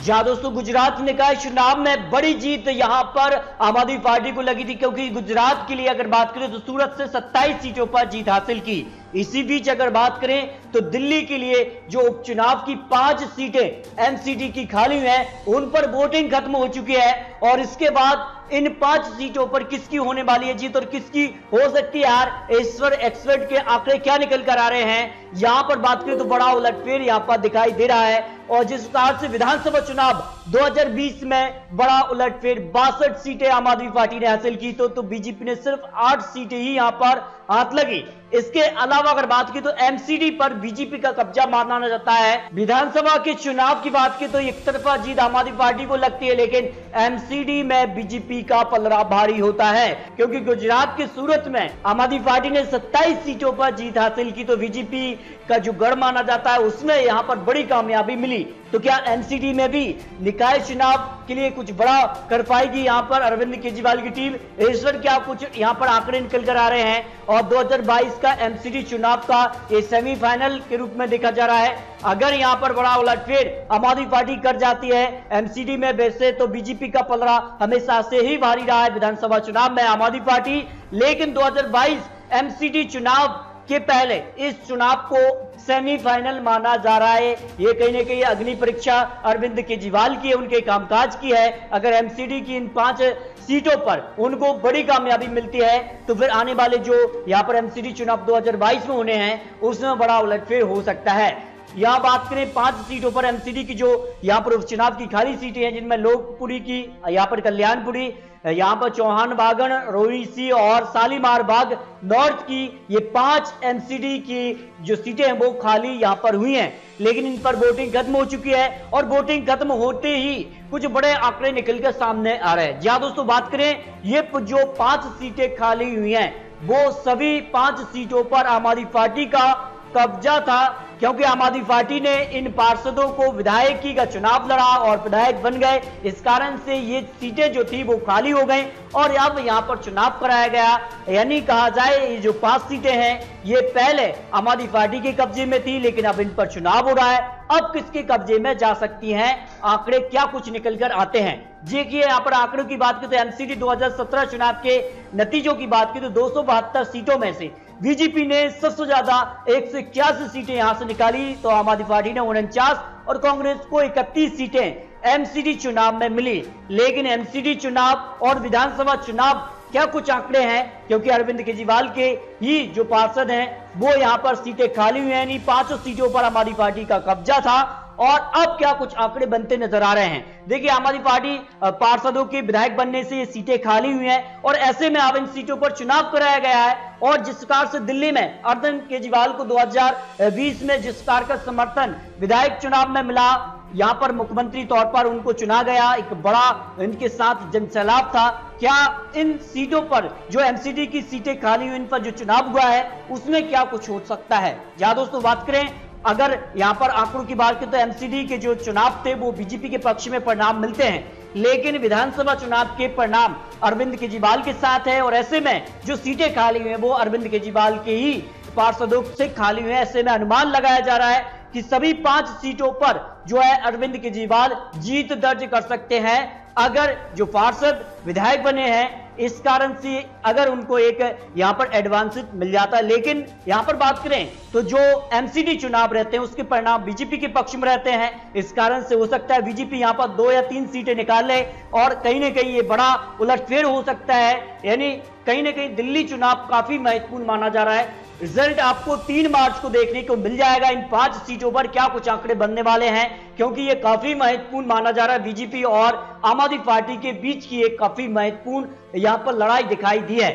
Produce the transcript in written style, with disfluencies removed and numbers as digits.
जहां दोस्तों गुजरात निकाय चुनाव में बड़ी जीत यहां पर आम आदमी पार्टी को लगी थी, क्योंकि गुजरात के लिए अगर बात करें तो सूरत से 27 सीटों पर जीत हासिल की। इसी बीच अगर बात करें तो दिल्ली के लिए जो उपचुनाव की 5 सीटें एमसीडी की खाली हुई हैं, उन पर वोटिंग खत्म हो चुकी है और इसके बाद इन 5 सीटों पर किसकी होने वाली है जीत और किसकी हो सकती है यार, ईश्वर एक्सपर्ट के आंकड़े क्या निकल कर आ रहे हैं। यहां पर बात करें तो बड़ा उलटफेर यहां पर दिखाई दे रहा है और जिस प्रकार से विधानसभा चुनाव 2020 में बड़ा उलटफेर 62 सीटें आम आदमी पार्टी ने हासिल की तो बीजेपी ने सिर्फ 8 सीटें ही यहां पर हाथ लगी। इसके अलावा अगर बात की तो एमसीडी पर बीजेपी का कब्जा माना जाता है। विधानसभा के चुनाव की बात की तो एक तरफा जीत आम आदमी पार्टी को लगती है, लेकिन एमसीडी में बीजेपी का पलड़ा भारी होता है, क्योंकि गुजरात के सूरत में आम आदमी पार्टी ने 27 सीटों पर जीत हासिल की तो बीजेपी का जो गढ़ माना जाता है उसमें यहां पर बड़ी कामयाबी मिली। तो क्या एमसीडी में भी निकाय चुनाव के लिए कुछ बड़ा कर पाएगी यहां पर अरविंद केजरीवाल की टीम? ईश्वर क्या कुछ यहां पर आंकड़े निकल कर आ रहे हैं और 2022 का एमसीडी चुनाव का ये सेमीफाइनल के रूप में देखा जा रहा है। अगर यहां पर बड़ा उलटफेर आम आदमी पार्टी कर जाती है एमसीडी में, वैसे तो बीजेपी का पलड़ा हमेशा से ही भारी रहा है विधानसभा चुनाव में आम आदमी पार्टी, लेकिन 2022 एमसीडी चुनाव के पहले इस चुनाव को सेमीफाइनल माना जा रहा है। ये कहीं ना कहीं अग्नि परीक्षा अरविंद केजरीवाल की है, उनके कामकाज की है। अगर एमसीडी की इन 5 सीटों पर उनको बड़ी कामयाबी मिलती है तो फिर आने वाले जो यहां पर एमसीडी चुनाव 2022 में होने हैं उसमें बड़ा उलटफेर हो सकता है। यहां बात करें 5 सीटों पर एमसीडी की जो यहां पर उपचुनाव की खाली सीटें हैं, जिनमें लोकपुरी की, यहां पर कल्याणपुरी, यहां पर चौहान बागन, रोहिसी और शालीमार बाग नॉर्थ की, ये 5 एमसीडी की जो सीटें हैं वो खाली यहां पर हुई हैं, लेकिन इन पर वोटिंग खत्म हो चुकी है और वोटिंग खत्म होते ही कुछ बड़े आंकड़े निकलकर सामने आ रहे हैं। जहां दोस्तों बात करें ये जो 5 सीटें खाली हुई हैं वो सभी 5 सीटों पर आम आदमी पार्टी का कब्जा था, क्योंकि आम आदमी पार्टी ने इन पार्षदों को विधायकी का चुनाव लड़ा और विधायक बन गए। इस कारण से ये सीटें जो थी वो खाली हो गई और अब यहां पर चुनाव कराया गया। यानी कहा जाए ये जो 5 सीटें हैं ये पहले आम आदमी पार्टी के कब्जे में थी, लेकिन अब इन पर चुनाव हो रहा है। अब किसके कब्जे में जा सकती हैं, आंकड़े क्या कुछ निकल कर आते हैं। देखिए यहां पर आंकड़ों की बात करें तो एमसीडी 2017 चुनाव के नतीजों की बात करें तो 272 सीटों में से बीजेपी ने सबसे ज्यादा 181 सीटें यहां से निकाली तो आम आदमी पार्टी ने 49 और कांग्रेस को 31 सीटें एमसीडी चुनाव में मिली। लेकिन एमसीडी चुनाव और विधानसभा चुनाव क्या कुछ आंकड़े हैं, क्योंकि अरविंद केजरीवाल के ही जो पार्षद हैं वो यहां पर सीटें खाली हुई हैं, यानी 5 सीटों पर आम आदमी पार्टी का कब्जा था और अब क्या कुछ आंकड़े बनते नजर आ रहे हैं। देखिए आम आदमी पार्टी पार्षदों के विधायक बनने से ये सीटें खाली हुई हैं और ऐसे में अब इन सीटों पर चुनाव कराया गया है और जिस प्रकार से दिल्ली में अरविंद केजरीवाल को 2020 में जिस प्रकार का समर्थन विधायक चुनाव में मिला, यहां पर मुख्यमंत्री तौर पर उनको चुना गया, एक बड़ा इनके साथ जनसैलाब था। क्या इन सीटों पर जो एमसीडी की सीटें खाली हुई इन पर जो चुनाव हुआ है उसमें क्या कुछ हो सकता है? जहां दोस्तों बात करें अगर यहां पर आंकड़ों की बात करें तो एमसीडी के जो चुनाव थे वो बीजेपी के पक्ष में परिणाम मिलते हैं, लेकिन विधानसभा चुनाव के परिणाम अरविंद केजरीवाल के साथ है और ऐसे में जो सीटें खाली हुई हैं वो अरविंद केजरीवाल के ही पार्षदों से खाली हुई है। ऐसे में अनुमान लगाया जा रहा है कि सभी 5 सीटों पर जो है अरविंद केजरीवाल जीत दर्ज कर सकते हैं अगर जो पार्षद विधायक बने हैं इस कारण से अगर उनको एक यहां पर एडवांस मिल जाता है। लेकिन यहां पर बात करें तो जो एमसीडी चुनाव रहते हैं उसके परिणाम बीजेपी के पक्ष में रहते हैं, इस कारण से हो सकता है बीजेपी यहां पर 2 या 3 सीटें निकाल ले और कहीं ना कहीं ये बड़ा उलटफेर हो सकता है। यानी कहीं ना कहीं दिल्ली चुनाव काफी महत्वपूर्ण माना जा रहा है। रिजल्ट आपको 3 मार्च को देखने को मिल जाएगा। इन 5 सीटों पर क्या कुछ आंकड़े बनने वाले हैं, क्योंकि ये काफी महत्वपूर्ण माना जा रहा है। बीजेपी और आम आदमी पार्टी के बीच की एक काफी महत्वपूर्ण यहां पर लड़ाई दिखाई दी है।